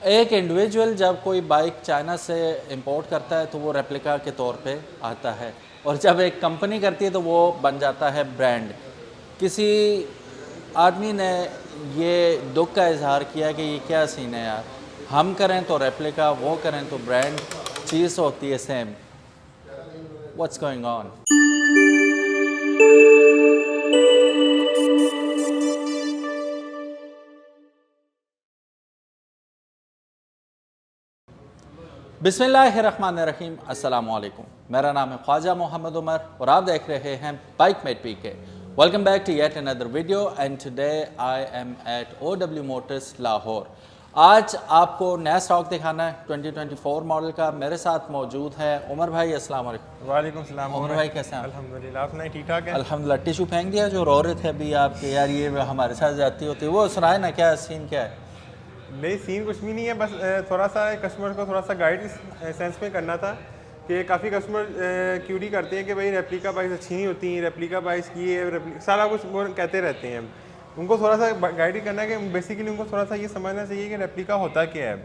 एक इंडिविजुअल जब कोई बाइक चाइना से इंपोर्ट करता है तो वो रेप्लिका के तौर पे आता है, और जब एक कंपनी करती है तो वो बन जाता है ब्रांड। किसी आदमी ने ये दुख का इजहार किया कि ये क्या सीन है यार, हम करें तो रेप्लिका, वो करें तो ब्रांड, चीज़ होती है सेम। What's going on? बिस्मिल्लाहिर्रहमानिर्रहीम, अस्सलाम वालेकुम। मेरा नाम है ख्वाजा मोहम्मद उमर और आप देख रहे हैं Bike Mate PK. Welcome back to yet another video and today I am at OW Motors Lahore. आज आपको नया स्टॉक दिखाना है 2024 मॉडल का। मेरे साथ मौजूद है उमर भाई। अस्सलाम वालेकुम। वालेकुम सलाम। उमर भाई कैसे हैं? अल्हम्दुलिल्लाह, आप सुनाए ठीक ठाक है? अल्हम्दुलिल्लाह। टिशू फेंक दिया जो रो रहे थे अभी आपके, यार ये हमारे साथ जाती होती है, वो सुनाए ना, क्या सीन क्या है? नहीं, सीन कुछ भी नहीं है, बस थोड़ा सा कस्टमर को थोड़ा सा गाइड इस सेंस में करना था कि काफ़ी कस्टमर क्यूरी करते हैं कि भाई रेप्लिका बाइक्स अच्छी नहीं होती, रेप्लिका बाइक्स की है, सारा कुछ वो कहते रहते हैं। उनको थोड़ा सा गाइड ही करना है कि बेसिकली उनको थोड़ा सा ये समझना चाहिए कि रेप्लिका होता क्या है।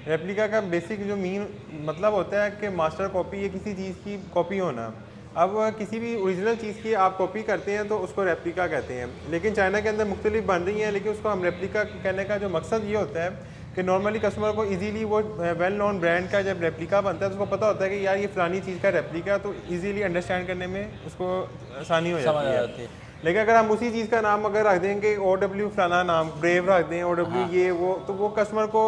रेप्लिका का बेसिक जो मीन मतलब होता है कि मास्टर कॉपी या किसी चीज़ की कॉपी होना। अब किसी भी ओरिजिनल चीज़ की आप कॉपी करते हैं तो उसको रेप्लिका कहते हैं, लेकिन चाइना के अंदर मुख्तलिफ बन रही हैं, लेकिन उसको हम रेप्लिका कहने का जो मकसद ये होता है कि नॉर्मली कस्टमर को इजीली वो वेल नोन ब्रांड का जब रेप्लिका बनता है तो उसको पता होता है कि यार ये फलानी चीज़ का रेप्लिका, तो इजीली अंडरस्टैंड करने में उसको आसानी हो जाती है। लेकिन अगर हम उसी चीज़ का नाम अगर रख देंगे OW फलाना नाम, ब्रेव रख दें, OW ये वो, तो वो कस्टमर को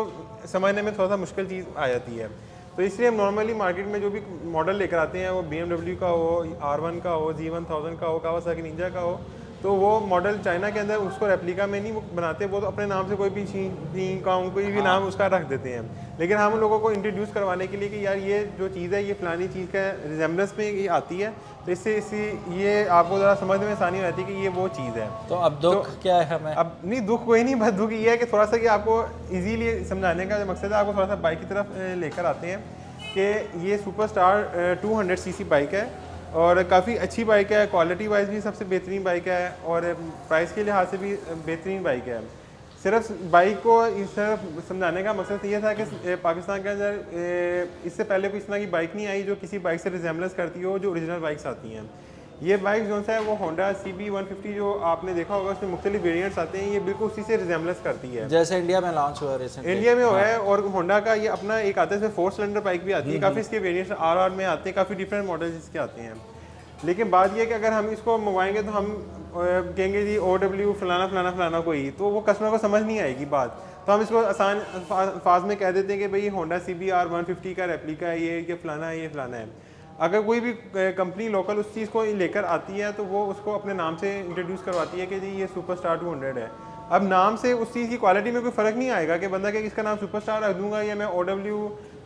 समझने में थोड़ा सा मुश्किल चीज़ आ जाती है। तो इसलिए हम नॉर्मली मार्केट में जो भी मॉडल लेकर आते हैं, वो BMW का हो, R1 का हो, G1000 का हो, कावासाकी निंजा का हो, तो वो मॉडल चाइना के अंदर उसको रेप्लिका में नहीं बनाते, वो तो अपने नाम से कोई भी कोई भी नाम उसका रख देते हैं। लेकिन हम लोगों को इंट्रोड्यूस करवाने के लिए कि यार ये जो चीज़ है ये फलानी चीज़ का रिजेम्बलेंस में ये आती है, तो इससे ये आपको ज़रा समझने में आसानी हो जाती है कि ये वो चीज़ है। तो अब दुख क्या है हमें? अब नहीं, दुख कोई नहीं, बस दुख ये है कि थोड़ा सा कि आपको इजीली समझाने का जो मकसद है, आपको थोड़ा सा बाइक की तरफ लेकर आते हैं कि ये सुपरस्टार 200cc बाइक है और काफ़ी अच्छी बाइक है, क्वालिटी वाइज भी सबसे बेहतरीन बाइक है और प्राइस के लिहाज से भी बेहतरीन बाइक है। सिर्फ बाइक को इस तरह समझाने का मकसद ये था कि पाकिस्तान के अंदर इससे पहले कोई इस तरह की बाइक नहीं आई जो किसी बाइक से रिजेम्बलेंस करती हो, जो ओरिजिनल बाइक्स आती हैं। ये बाइक जो है वो होंडा CB150 जो आपने देखा होगा, उसमें मुख्तलिफ वेरिएंट्स आते हैं, ये बिल्कुल उसी से रिजेम्बलेंस करती है, जैसे इंडिया में लॉन्च हुआ रिसेंटली। इंडिया में हुआ है। और होंडा का ये अपना एक आता है, इसमें 4 सिलेंडर बाइक भी आती है, काफ़ी इसके वेरिएंट्स RR में आते हैं, काफ़ी डिफरेंट मॉडल्स इसके आते हैं। लेकिन बात यह है कि अगर हम इसको मंगवाएंगे तो हम कहेंगे जी OW फलाना फलाना फलाना कोई, तो वो कस्टमर को समझ नहीं आएगी बात। तो हम इसको आसान अल्फाज में कह देते हैं कि भाई होंडा CBR150 का रेप्लिका है, ये फलाना है, ये फलाना है। अगर कोई भी कंपनी लोकल उस चीज़ को लेकर आती है तो वो उसको अपने नाम से इंट्रोड्यूस करवाती है कि जी ये सुपरस्टार 200 है। अब नाम से उस चीज़ की क्वालिटी में कोई फ़र्क नहीं आएगा कि बंदा कि इसका नाम सुपरस्टार रख दूंगा या मैं OW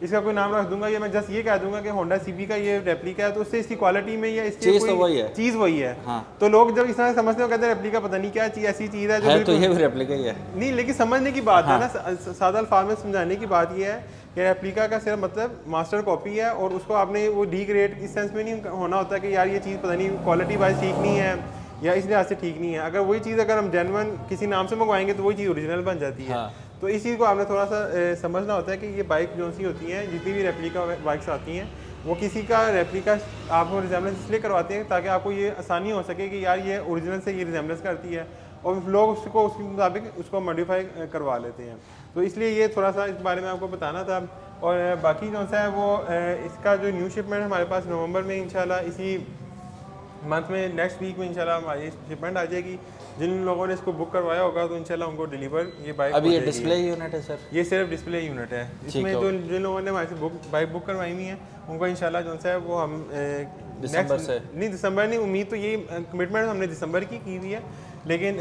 इसका कोई नाम रख दूंगा या मैं जस्ट ये कह दूंगा कि होंडा CB का ये रेप्लिका है, तो उससे इसकी क्वालिटी में या इसकी चीज़ तो वही है, चीज़ वही है। हाँ। तो लोग जब इस तरह समझते हो कहते हैं रेप्लिका पता नहीं क्या चीज़, ऐसी चीज़ है जो तो ये भी रेप्लिका ही है। नहीं, लेकिन समझने की बात है ना, सादा अल्फाज में समझाने की बात ये है कि रेप्लिका का सिर्फ मतलब मास्टर कॉपी है और उसको आपने वो डी ग्रेड इस सेंस में नहीं होना होता कि यार ये चीज़ पता नहीं क्वालिटी वाइज ठीक नहीं है या इस लिहाज से ठीक नहीं है। अगर वही चीज़ अगर हम जेन्युइन किसी नाम से मंगवाएंगे तो वही चीज़ ओरिजिनल बन जाती है। तो इस चीज़ को आपने थोड़ा सा समझना होता है कि ये बाइक जो सी होती हैं, जितनी भी रेप्लिका बाइक्स आती हैं, वो किसी का रेप्लिका आपको रिजेम्बलेंस इसलिए करवाते हैं ताकि आपको ये आसानी हो सके कि यार ये ओरिजिनल से ये रिजेम्बलेंस करती है, और लोग उसको उसके मुताबिक उसको मॉडिफाई करवा लेते हैं। तो इसलिए ये थोड़ा सा इस बारे में आपको बताना था। और बाकी जो सा है वो इसका जो न्यू शिपमेंट हमारे पास नवंबर में इंशाल्लाह इसी मंथ में नेक्स्ट वीक में इंशाल्लाह हमारी शिपमेंट आ जाएगी। जिन लोगों ने इसको बुक करवाया होगा तो इंशाल्लाह उनको डिलीवर ये बाइक अभी ये डिस्प्ले यूनिट है सर? ये सिर्फ डिस्प्ले यूनिट है। इसमें जो जिन लोगों ने हमारे से बाइक बुक करवाई हुई है उनको इंशाल्लाह जो है वो हम दिसंबर से दिसंबर नहीं, उम्मीद तो यही कमिटमेंट हमने दिसंबर की हुई है, लेकिन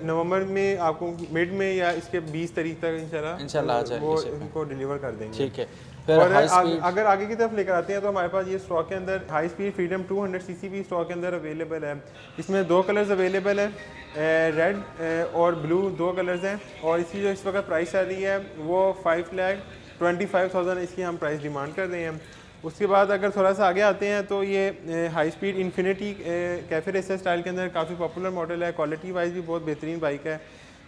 नवंबर में आपको मिड में या इसके 20 तारीख तक इंशाल्लाह वो इनको डिलीवर कर देंगे। ठीक है। और अगर आगे की तरफ लेकर आते हैं तो हमारे पास ये स्टॉक के अंदर हाई स्पीड फ्रीडम 200cc भी स्टॉक के अंदर अवेलेबल है। इसमें 2 कलर्स अवेलेबल है, रेड और ब्लू 2 कलर्स हैं, और इसकी जो इस वक्त प्राइस आ रही है वो 5,25,000 इसकी हम प्राइस डिमांड कर रहे हैं। उसके बाद अगर थोड़ा सा आगे आते हैं तो ये high speed infinity cafe racer style के अंदर काफ़ी पॉपुलर मॉडल है, क्वालिटी वाइज भी बहुत बेहतरीन बाइक है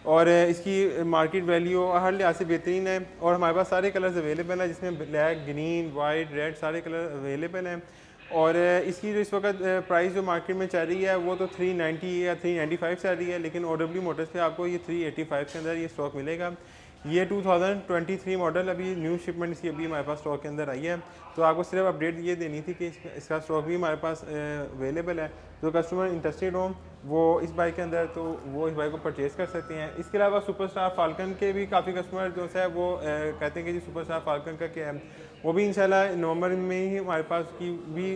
और इसकी मार्केट वैल्यू हर लिहाज से बेहतरीन है। और हमारे पास सारे कलर्स अवेलेबल हैं, जिसमें ब्लैक, ग्रीन, वाइट, रेड सारे कलर अवेलेबल हैं। और इसकी जो इस वक्त प्राइस जो मार्केट में चल रही है वो तो 390 या 395 चल रही है, लेकिन OW मोटर्स पे आपको ये 385 के अंदर ये स्टॉक मिलेगा। ये 2023 मॉडल अभी न्यू शिपमेंट इसकी अभी हमारे पास स्टॉक के अंदर आई है। तो आपको सिर्फ अपडेट ये देनी थी कि इसका स्टॉक भी हमारे पास अवेलेबल है। जो कस्टमर इंटरेस्टेड हो वो इस बाइक के अंदर तो वो इस बाइक को परचेज़ कर सकते हैं। इसके अलावा सुपरस्टार फाल्कन के भी काफ़ी कस्टमर जो है वो कहते हैं कि जी सुपरस्टार फाल्कन का क्या है, वो भी इंशाल्लाह नवंबर में ही हमारे पास की भी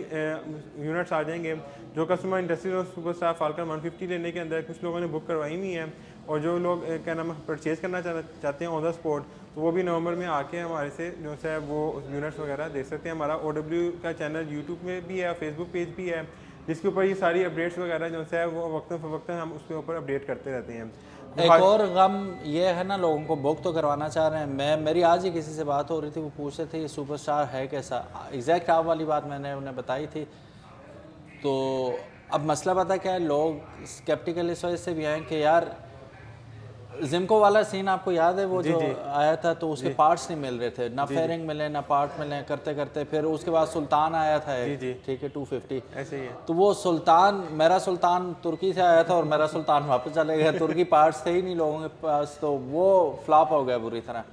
यूनिट्स आ जाएंगे। जो कस्टमर इंटरेस्टेड हो सुपरस्टार फाल्कन 150 लेने के अंदर, कुछ लोगों ने बुक करवाई हुई है, और जो लोग क्या नाम परचेज़ करना चाहते हैं ऑन द स्पॉट, तो वो भी नवंबर में आके हमारे से जो है वो यूनिट्स वगैरह देख सकते हैं। हमारा OW का चैनल यूट्यूब में भी है, फेसबुक पेज भी है, जिसके ऊपर ये सारी अपडेट्स वगैरह जो है वो वक्तन फ़वक्तन हम उसके ऊपर अपडेट करते रहते हैं। एक और गम ये है ना, लोगों को बुक तो करवाना चाह रहे हैं। मेरी आज ही किसी से बात हो रही थी, वो पूछ रहे थे ये सुपरस्टार है कैसा। एग्जैक्ट आप वाली बात मैंने उन्हें बताई थी। तो अब मसला पता क्या है, लोग स्केप्टिकल इस वजह से भी हैं कि यार जिमको वाला सीन आपको याद है, वो जो आया था तो उसके पार्ट्स नहीं मिल रहे थे, ना फेयरिंग मिले ना पार्ट मिले, करते करते फिर उसके बाद सुल्तान आया था, ठीक है 250 ऐसे ही है। तो वो सुल्तान, मेरा सुल्तान तुर्की से आया था और मेरा सुल्तान वापस चले गया, तुर्की पार्ट्स थे ही नहीं लोगों के पास, तो वो फ्लॉप हो गया बुरी तरह।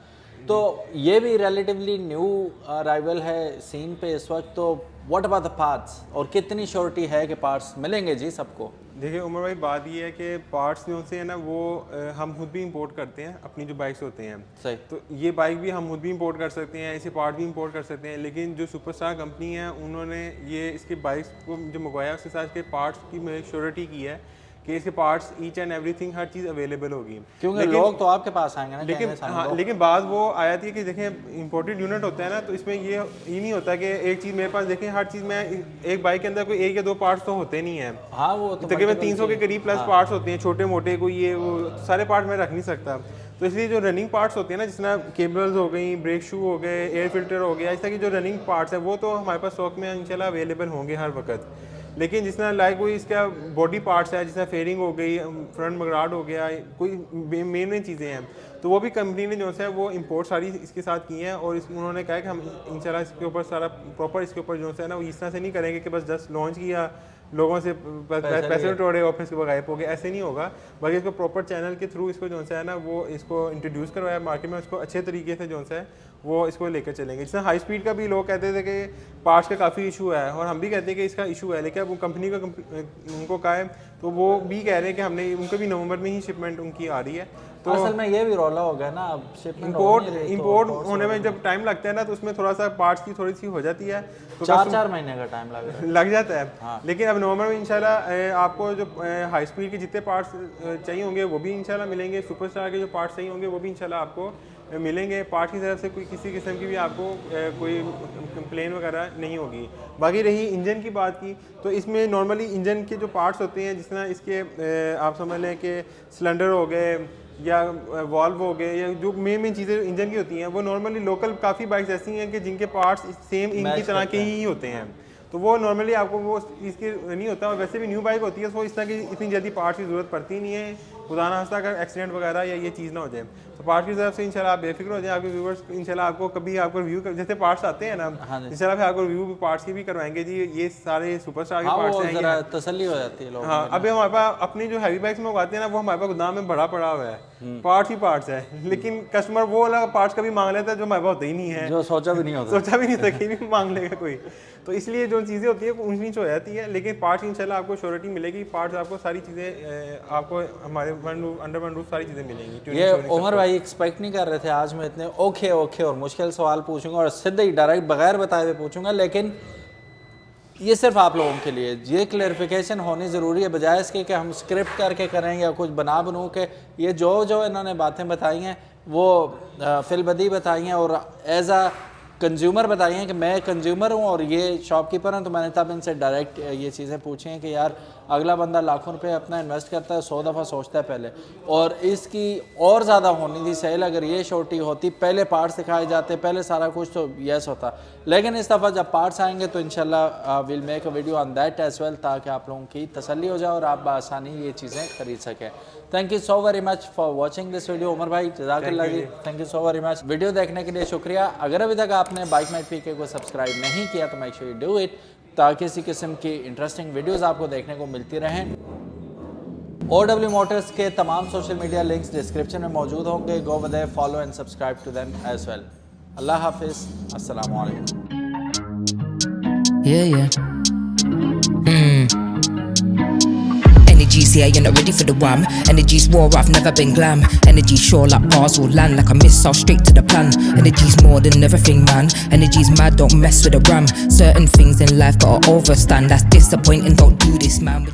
तो ये भी रिलेटिवली न्यू अराइवल है सीन पे इस वक्त। तो व्हाट अबाउट द पार्ट्स, और कितनी श्योरिटी है कि पार्ट्स मिलेंगे जी सबको? देखिए उमर भाई, बात ये है कि पार्ट्स जो से है ना वो हम खुद भी इंपोर्ट करते हैं अपनी जो बाइक्स होते हैं। सही। तो ये बाइक भी हम खुद भी इंपोर्ट कर सकते हैं, इसे पार्ट भी इंपोर्ट कर सकते हैं, लेकिन जो सुपरस्टार कंपनी है उन्होंने ये इसके बाइक्स को जो मंगवाया उसके साथ के पार्ट्स की श्योरिटी की है कि इसके parts each and everything her cheese available होगी। क्योंकि लोग तो आपके पास आएंगे ना, लेकिन बात वो आ जाती है कि देखें इंपोर्टेड यूनिट होता है ना, तो इसमें ये नहीं होता कि एक चीज़ मेरे पास देखें हर चीज़ में एक बाइक के अंदर कोई एक या दो पार्ट्स तो होते नहीं है। हाँ, वो तो तकरीबन 300 के करीब प्लस पार्ट्स होते हैं, छोटे मोटे, कोई ये वो सारे पार्ट मैं रख नहीं सकता। तो इसलिए जो रनिंग पार्ट्स होते हैं ना, जिसना केबल्स हो गई, ब्रेक शू हो गए, एयर फिल्टर हो गया, इस तरह की जो रनिंग पार्ट्स है वो तो हमारे पास स्टॉक में इंशाल्लाह अवेलेबल होंगे हर वक्त। लेकिन जिसना लाइक कोई इसका बॉडी पार्ट्स है, जिसना फेयरिंग हो गई, फ्रंट मगराड हो गया, कोई मेन चीज़ें हैं, तो वो भी कंपनी ने जो है वो इंपोर्ट सारी इसके साथ की हैं। और उन्होंने कहा कि हम इंशाल्लाह इसके ऊपर सारा प्रॉपर इसके ऊपर जो है ना वो इस तरह से नहीं करेंगे कि बस जस्ट लॉन्च किया, लोगों से पैसे उठोड़े और फिर इसके गायब हो गए, ऐसे नहीं होगा। बल्कि इसको प्रॉपर चैनल के थ्रू इसको जो है ना वो इसको इंट्रोड्यूस करवाया मार्केट में, उसको अच्छे तरीके से जो है वो इसको लेकर चलेंगे। जिसमें हाई स्पीड का भी लोग कहते थे कि पार्ट्स का काफ़ी इशू है, और हम भी कहते हैं कि इसका इशू है, लेकिन अब वो कंपनी का उनको कहा है तो वो भी कह रहे हैं कि हमने उनको भी नवंबर में ही शिपमेंट उनकी आ रही है। तो असल में ये भी रोला हो गया ना, अब शिपमेंट इंपोर्ट होने में जब टाइम लगता है ना, तो उसमें थोड़ा सा पार्ट्स की थोड़ी सी हो जाती है, तो 4 महीने का टाइम लग जाता है। हाँ। लेकिन अब नवंबर में इंशाल्लाह आपको जो हाई स्पीड के जितने पार्ट्स चाहिए होंगे वो भी इंशाल्लाह मिलेंगे, सुपरस्टार के जो पार्ट्स चाहिए होंगे वो भी इंशाल्लाह आपको मिलेंगे। पार्ट की तरफ से कोई किसी किस्म की भी आपको कोई कंप्लेन वगैरह नहीं होगी। बाकी रही इंजन की बात की, तो इसमें नॉर्मली इंजन के जो पार्ट्स होते हैं, जिस तरह इसके आप समझ लें कि सिलेंडर हो गए या वॉल्व हो गए, या जो मेन चीज़ें इंजन की होती हैं, वो नॉर्मली लोकल काफ़ी बाइक्स ऐसी हैं कि जिनके पार्ट्स सेम इनकी तरह के ही होते हैं, तो वो नॉर्मली आपको वो इसकी नहीं होता। और वैसे भी न्यू बाइक होती है तो इस तरह की इतनी जल्दी पार्ट्स की ज़रूरत पड़ती नहीं है, खुदा ना खास्ता अगर एक्सीडेंट वगैरह या ये चीज़ ना हो जाए। तो पार्ट्स की तरफ से इंशाल्लाह आप बेफिक्र हो जाए। आपके व्यूवर्स इंशाल्लाह आपको कभी आपको रिव्यू जैसे पार्ट्स आते हैं ना, इंशाल्लाह फिर आपको रिव्यू पार्ट्स की भी करवाएंगे जी, ये सारे सुपरस्टार के पार्ट्स हैं, तसल्ली हो जाती है। हाँ, अभी हमारे पास अपनी जो हैवी बाइक्स मंगवाते हैं ना, वो हमारे पास गोदाम में बड़ा पड़ा हुआ है, पार्ट्स ही पार्ट्स है, लेकिन कस्टमर वो वाला पार्ट्स कभी मांग लेता है जो हमारे पास होता ही नहीं है, जो सोचा भी नहीं था कि भी मांग लेगा कोई। तो इसलिए जो चीज़ें होती है वो ऊंच नीच हो जाती है, लेकिन पार्ट्स इंशाल्लाह आपको श्योरिटी मिलेगी। पार्ट्स आपको सारी चीज़ें आपको हमारे अंडर वन रूफ सारी चीज़ें मिलेंगी। ये उमर भाई एक्सपेक्ट नहीं कर रहे थे आज मैं इतने ओखे और मुश्किल सवाल पूछूंगा और सीधे ही डायरेक्ट बगैर बताए हुए पूछूंगा, लेकिन ये सिर्फ आप लोगों के लिए ये क्लैरिफिकेशन होनी ज़रूरी है, बजाय इसके कि हम स्क्रिप्ट करके करें या कुछ बनू के। ये जो इन्होंने बातें बताई हैं वो फिलबदी बताई हैं और एज आ कंज्यूमर बताइए कि मैं कंज्यूमर हूँ और ये शॉपकीपर हैं, तो मैंने तब इनसे डायरेक्ट ये चीज़ें पूछी हैं कि यार अगला बंदा लाखों रुपए अपना इन्वेस्ट करता है, 100 दफ़ा सोचता है पहले। और इसकी और ज़्यादा होनी थी सेल, अगर ये छोटी होती, पहले पार्ट्स दिखाए जाते, पहले सारा कुछ तो यस होता। लेकिन इस दफ़ा जब पार्ट्स आएंगे तो इंशाल्लाह will make a video on that as well, ताकि आप लोगों की तसल्ली हो जाए और आप बआसानी ये चीज़ें खरीद सकें। Thank you so very much for watching this video. Umar भाई जज़ाकल्लाह ji, thank you so very much video देखने के लिए शुक्रिया। अगर अभी तक आपने बाइक नाइट पीके को सब्सक्राइब नहीं किया तो make sure you do it, ताकि इसी किस्म की इंटरेस्टिंग वीडियोस आपको देखने को मिलती रहें। OW मोटर्स के तमाम सोशल मीडिया लिंक्स डिस्क्रिप्शन में मौजूद होंगे। Go there, follow and subscribe to them as well. अल्लाह हाफिज़, अस्सलामु अलैकुम। Energy say I ain't not ready for the wham. Energy's war, I've never been glam. Energy sure like bars will land like a missile straight to the plan. Energy's more than everything, man. Energy's mad, don't mess with the ram. Certain things in life gotta overstand. That's disappointing, don't do this, man.